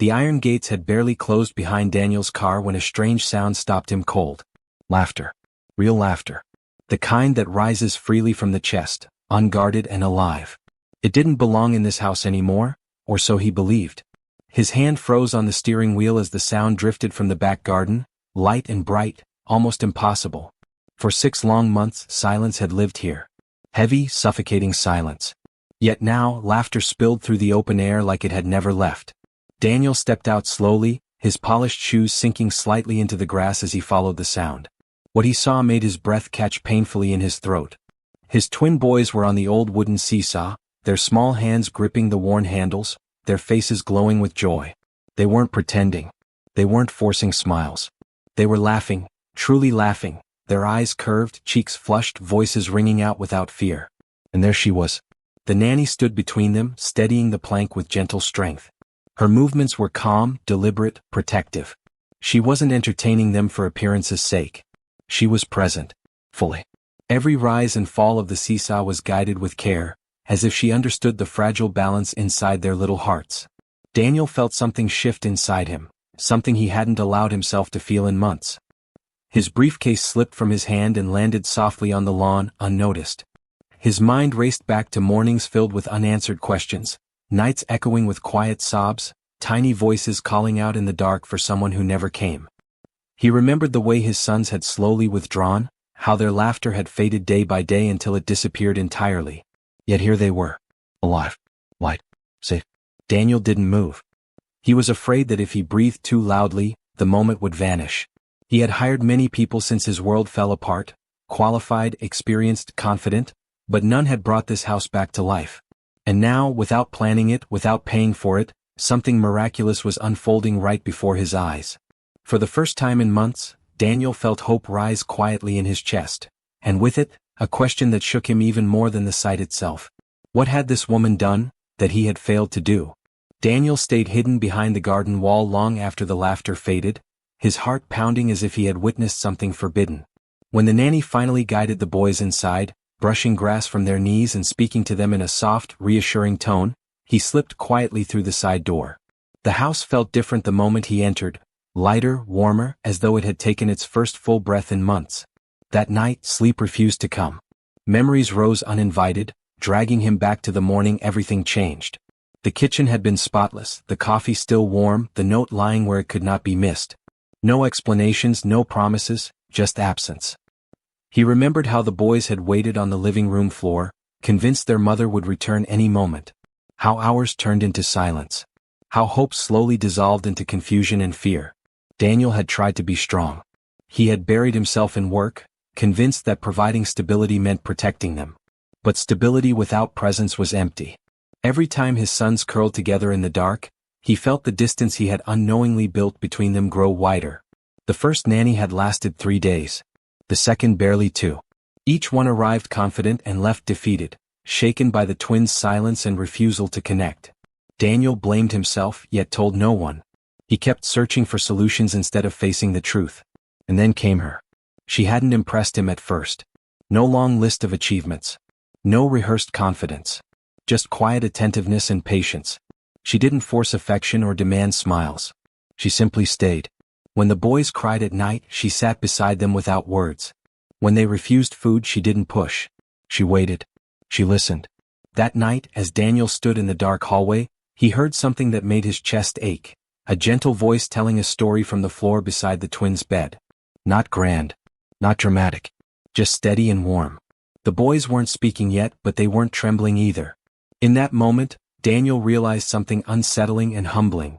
The iron gates had barely closed behind Daniel's car when a strange sound stopped him cold. Laughter. Real laughter. The kind that rises freely from the chest, unguarded and alive. It didn't belong in this house anymore, or so he believed. His hand froze on the steering wheel as the sound drifted from the back garden, light and bright, almost impossible. For 6 long months, silence had lived here. Heavy, suffocating silence. Yet now, laughter spilled through the open air like it had never left. Daniel stepped out slowly, his polished shoes sinking slightly into the grass as he followed the sound. What he saw made his breath catch painfully in his throat. His twin boys were on the old wooden seesaw, their small hands gripping the worn handles, their faces glowing with joy. They weren't pretending. They weren't forcing smiles. They were laughing, truly laughing, their eyes curved, cheeks flushed, voices ringing out without fear. And there she was. The nanny stood between them, steadying the plank with gentle strength. Her movements were calm, deliberate, protective. She wasn't entertaining them for appearance's sake. She was present, fully. Every rise and fall of the seesaw was guided with care, as if she understood the fragile balance inside their little hearts. Daniel felt something shift inside him, something he hadn't allowed himself to feel in months. His briefcase slipped from his hand and landed softly on the lawn, unnoticed. His mind raced back to mornings filled with unanswered questions, nights echoing with quiet sobs, tiny voices calling out in the dark for someone who never came. He remembered the way his sons had slowly withdrawn, how their laughter had faded day by day until it disappeared entirely. Yet here they were. Alive. Light. Safe. Daniel didn't move. He was afraid that if he breathed too loudly, the moment would vanish. He had hired many people since his world fell apart, qualified, experienced, confident, but none had brought this house back to life. And now, without planning it, without paying for it, something miraculous was unfolding right before his eyes. For the first time in months, Daniel felt hope rise quietly in his chest, and with it, a question that shook him even more than the sight itself. What had this woman done, that he had failed to do? Daniel stayed hidden behind the garden wall long after the laughter faded, his heart pounding as if he had witnessed something forbidden. When the nanny finally guided the boys inside, brushing grass from their knees and speaking to them in a soft, reassuring tone, he slipped quietly through the side door. The house felt different the moment he entered, lighter, warmer, as though it had taken its first full breath in months. That night, sleep refused to come. Memories rose uninvited, dragging him back to the morning everything changed. The kitchen had been spotless, the coffee still warm, the note lying where it could not be missed. No explanations, no promises, just absence. He remembered how the boys had waited on the living room floor, convinced their mother would return any moment. How hours turned into silence. How hope slowly dissolved into confusion and fear. Daniel had tried to be strong. He had buried himself in work, convinced that providing stability meant protecting them. But stability without presence was empty. Every time his sons curled together in the dark, he felt the distance he had unknowingly built between them grow wider. The first nanny had lasted 3 days. The second barely 2. Each one arrived confident and left defeated, shaken by the twins' silence and refusal to connect. Daniel blamed himself, yet told no one. He kept searching for solutions instead of facing the truth. And then came her. She hadn't impressed him at first. No long list of achievements. No rehearsed confidence. Just quiet attentiveness and patience. She didn't force affection or demand smiles. She simply stayed. When the boys cried at night, she sat beside them without words. When they refused food, she didn't push. She waited. She listened. That night, as Daniel stood in the dark hallway, he heard something that made his chest ache. A gentle voice telling a story from the floor beside the twins' bed. Not grand. Not dramatic. Just steady and warm. The boys weren't speaking yet, but they weren't trembling either. In that moment, Daniel realized something unsettling and humbling.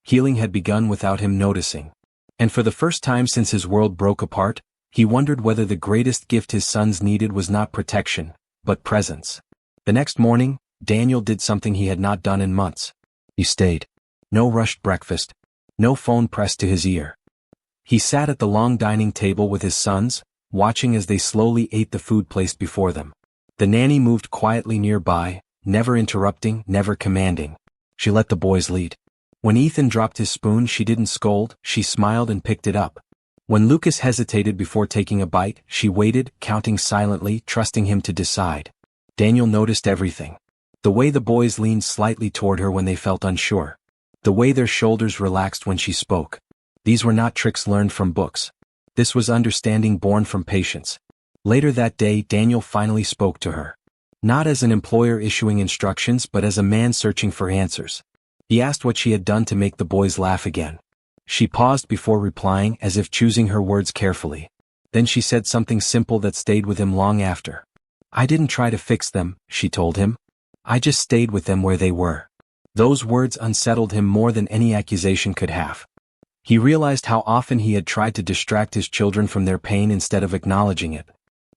Healing had begun without him noticing. And for the first time since his world broke apart, he wondered whether the greatest gift his sons needed was not protection, but presence. The next morning, Daniel did something he had not done in months. He stayed. No rushed breakfast. No phone pressed to his ear. He sat at the long dining table with his sons, watching as they slowly ate the food placed before them. The nanny moved quietly nearby, never interrupting, never commanding. She let the boys lead. When Ethan dropped his spoon, she didn't scold, she smiled and picked it up. When Lucas hesitated before taking a bite, she waited, counting silently, trusting him to decide. Daniel noticed everything. The way the boys leaned slightly toward her when they felt unsure. the way their shoulders relaxed when she spoke. These were not tricks learned from books. This was understanding born from patience. Later that day, Daniel finally spoke to her. Not as an employer issuing instructions but as a man searching for answers. He asked what she had done to make the boys laugh again. She paused before replying, as if choosing her words carefully. Then she said something simple that stayed with him long after. "I didn't try to fix them," she told him. "I just stayed with them where they were." Those words unsettled him more than any accusation could have. He realized how often he had tried to distract his children from their pain instead of acknowledging it.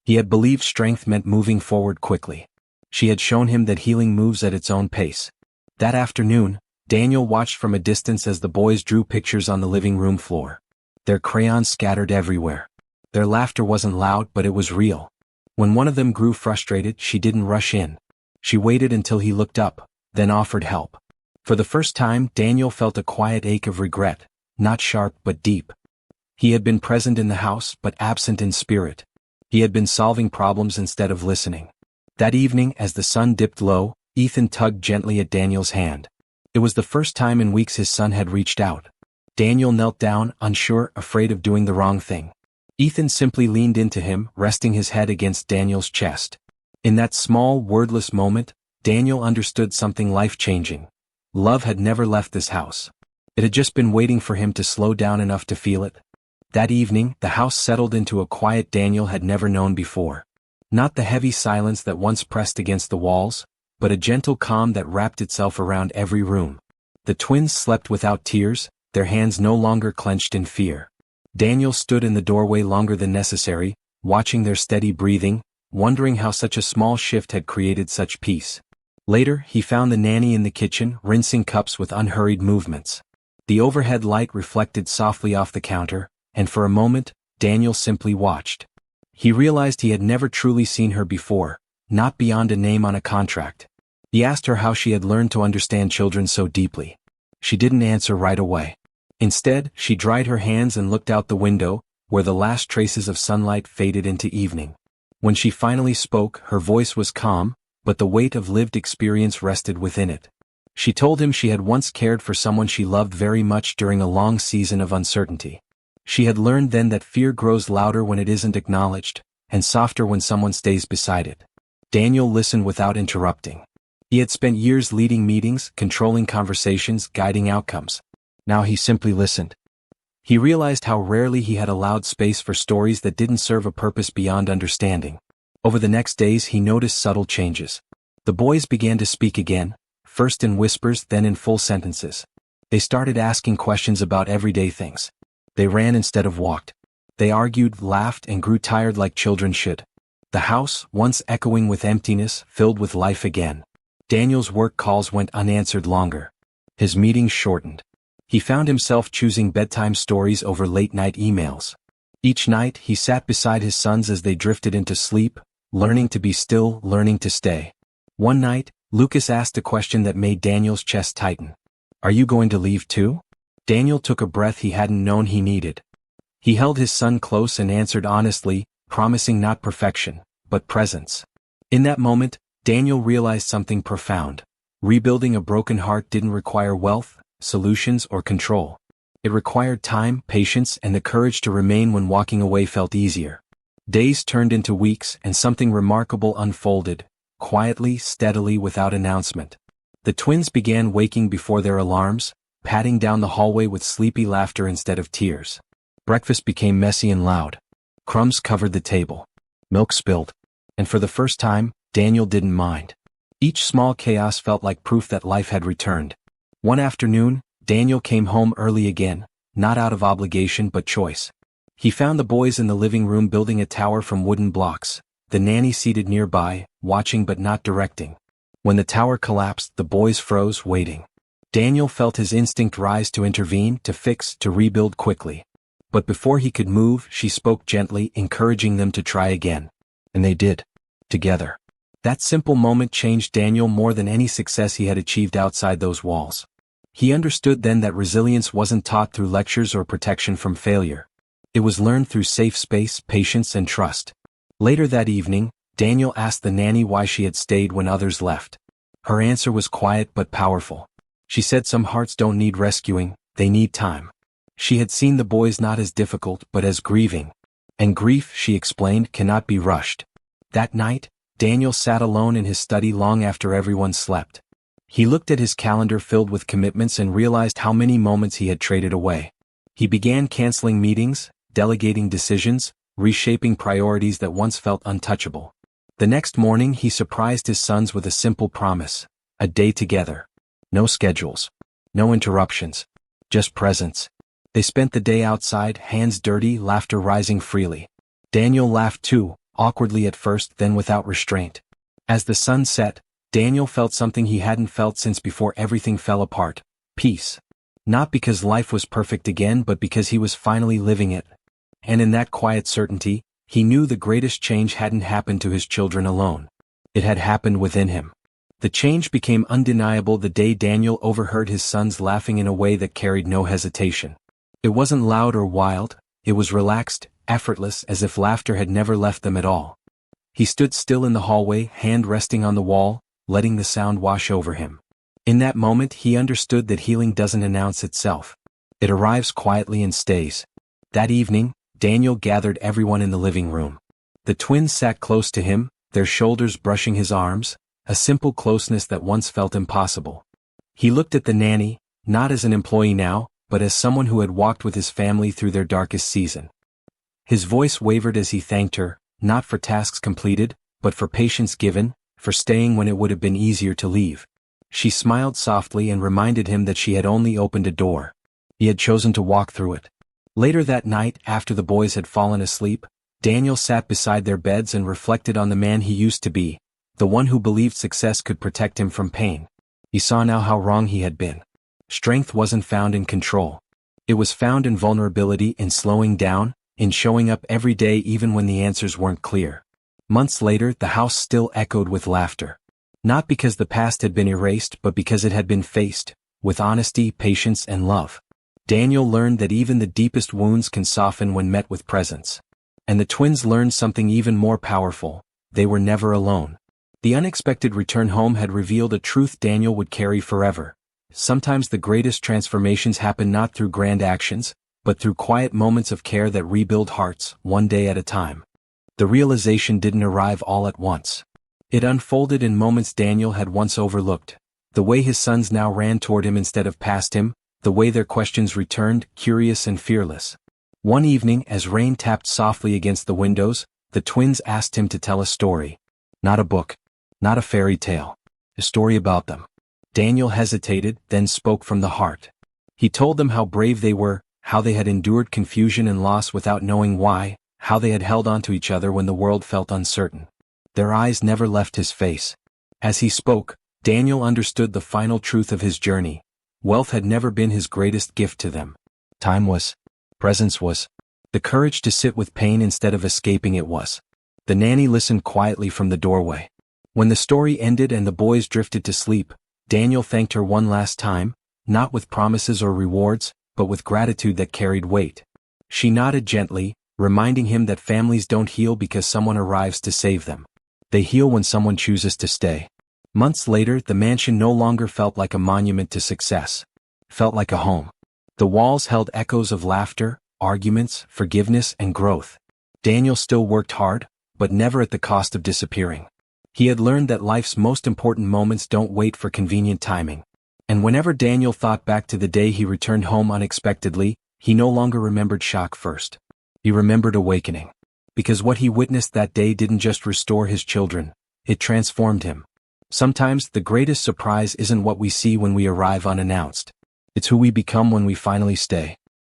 He had believed strength meant moving forward quickly. She had shown him that healing moves at its own pace. That afternoon, Daniel watched from a distance as the boys drew pictures on the living room floor. Their crayons scattered everywhere. Their laughter wasn't loud, but it was real. When one of them grew frustrated, she didn't rush in. She waited until he looked up, then offered help. For the first time, Daniel felt a quiet ache of regret, not sharp but deep. He had been present in the house but absent in spirit. He had been solving problems instead of listening. That evening, as the sun dipped low, Ethan tugged gently at Daniel's hand. It was the first time in weeks his son had reached out. Daniel knelt down, unsure, afraid of doing the wrong thing. Ethan simply leaned into him, resting his head against Daniel's chest. In that small, wordless moment, Daniel understood something life-changing. Love had never left this house. It had just been waiting for him to slow down enough to feel it. That evening, the house settled into a quiet Daniel had never known before. Not the heavy silence that once pressed against the walls, but a gentle calm that wrapped itself around every room. The twins slept without tears, their hands no longer clenched in fear. Daniel stood in the doorway longer than necessary, watching their steady breathing, wondering how such a small shift had created such peace. Later, he found the nanny in the kitchen, rinsing cups with unhurried movements. The overhead light reflected softly off the counter, and for a moment, Daniel simply watched. He realized he had never truly seen her before, not beyond a name on a contract. He asked her how she had learned to understand children so deeply. She didn't answer right away. Instead, she dried her hands and looked out the window, where the last traces of sunlight faded into evening. When she finally spoke, her voice was calm, but the weight of lived experience rested within it. She told him she had once cared for someone she loved very much during a long season of uncertainty. She had learned then that fear grows louder when it isn't acknowledged, and softer when someone stays beside it. Daniel listened without interrupting. He had spent years leading meetings, controlling conversations, guiding outcomes. Now he simply listened. He realized how rarely he had allowed space for stories that didn't serve a purpose beyond understanding. Over the next days he noticed subtle changes. The boys began to speak again, first in whispers, then in full sentences. They started asking questions about everyday things. They ran instead of walked. They argued, laughed, and grew tired like children should. The house, once echoing with emptiness, filled with life again. Daniel's work calls went unanswered longer. His meetings shortened. He found himself choosing bedtime stories over late-night emails. Each night, he sat beside his sons as they drifted into sleep, learning to be still, learning to stay. One night, Lucas asked a question that made Daniel's chest tighten. "Are you going to leave too?" Daniel took a breath he hadn't known he needed. He held his son close and answered honestly, promising not perfection, but presence. In that moment, Daniel realized something profound. Rebuilding a broken heart didn't require wealth, solutions, or control. It required time, patience, and the courage to remain when walking away felt easier. Days turned into weeks, and something remarkable unfolded, quietly, steadily, without announcement. The twins began waking before their alarms, patting down the hallway with sleepy laughter instead of tears. Breakfast became messy and loud. Crumbs covered the table. Milk spilled. And for the first time, Daniel didn't mind. Each small chaos felt like proof that life had returned. One afternoon, Daniel came home early again, not out of obligation but choice. He found the boys in the living room building a tower from wooden blocks, the nanny seated nearby, watching but not directing. When the tower collapsed, the boys froze, waiting. Daniel felt his instinct rise to intervene, to fix, to rebuild quickly. But before he could move, she spoke gently, encouraging them to try again. And they did. Together. That simple moment changed Daniel more than any success he had achieved outside those walls. He understood then that resilience wasn't taught through lectures or protection from failure. It was learned through safe space, patience, and trust. Later that evening, Daniel asked the nanny why she had stayed when others left. Her answer was quiet but powerful. She said some hearts don't need rescuing, they need time. She had seen the boys not as difficult but as grieving. And grief, she explained, cannot be rushed. That night, Daniel sat alone in his study long after everyone slept. He looked at his calendar filled with commitments and realized how many moments he had traded away. He began canceling meetings, delegating decisions, reshaping priorities that once felt untouchable. The next morning he surprised his sons with a simple promise: a day together. No schedules. No interruptions. Just presence. They spent the day outside, hands dirty, laughter rising freely. Daniel laughed too, awkwardly at first, then without restraint. As the sun set, Daniel felt something he hadn't felt since before everything fell apart: peace. Not because life was perfect again, but because he was finally living it. And in that quiet certainty, he knew the greatest change hadn't happened to his children alone. It had happened within him. The change became undeniable the day Daniel overheard his sons laughing in a way that carried no hesitation. It wasn't loud or wild, it was relaxed, effortless, as if laughter had never left them at all. He stood still in the hallway, hand resting on the wall, letting the sound wash over him. In that moment he understood that healing doesn't announce itself. It arrives quietly and stays. That evening, Daniel gathered everyone in the living room. The twins sat close to him, their shoulders brushing his arms, a simple closeness that once felt impossible. He looked at the nanny, not as an employee now, but as someone who had walked with his family through their darkest season. His voice wavered as he thanked her, not for tasks completed, but for patience given, for staying when it would have been easier to leave. She smiled softly and reminded him that she had only opened a door. He had chosen to walk through it. Later that night, after the boys had fallen asleep, Daniel sat beside their beds and reflected on the man he used to be, the one who believed success could protect him from pain. He saw now how wrong he had been. Strength wasn't found in control. It was found in vulnerability, in slowing down, in showing up every day even when the answers weren't clear. Months later, the house still echoed with laughter. Not because the past had been erased, but because it had been faced, with honesty, patience, and love. Daniel learned that even the deepest wounds can soften when met with presence. And the twins learned something even more powerful: they were never alone. The unexpected return home had revealed a truth Daniel would carry forever. Sometimes the greatest transformations happen not through grand actions, but through quiet moments of care that rebuild hearts, one day at a time. The realization didn't arrive all at once. It unfolded in moments Daniel had once overlooked. The way his sons now ran toward him instead of past him, the way their questions returned, curious and fearless. One evening, as rain tapped softly against the windows, the twins asked him to tell a story. Not a book. Not a fairy tale. A story about them. Daniel hesitated, then spoke from the heart. He told them how brave they were, how they had endured confusion and loss without knowing why, how they had held on to each other when the world felt uncertain. Their eyes never left his face. As he spoke, Daniel understood the final truth of his journey. Wealth had never been his greatest gift to them. Time was. Presence was. The courage to sit with pain instead of escaping it was. The nanny listened quietly from the doorway. When the story ended and the boys drifted to sleep, Daniel thanked her one last time, not with promises or rewards, but with gratitude that carried weight. She nodded gently, reminding him that families don't heal because someone arrives to save them. They heal when someone chooses to stay. Months later, the mansion no longer felt like a monument to success. It felt like a home. The walls held echoes of laughter, arguments, forgiveness, and growth. Daniel still worked hard, but never at the cost of disappearing. He had learned that life's most important moments don't wait for convenient timing. And whenever Daniel thought back to the day he returned home unexpectedly, he no longer remembered shock first. He remembered awakening. Because what he witnessed that day didn't just restore his children, it transformed him. Sometimes the greatest surprise isn't what we see when we arrive unannounced. It's who we become when we finally stay.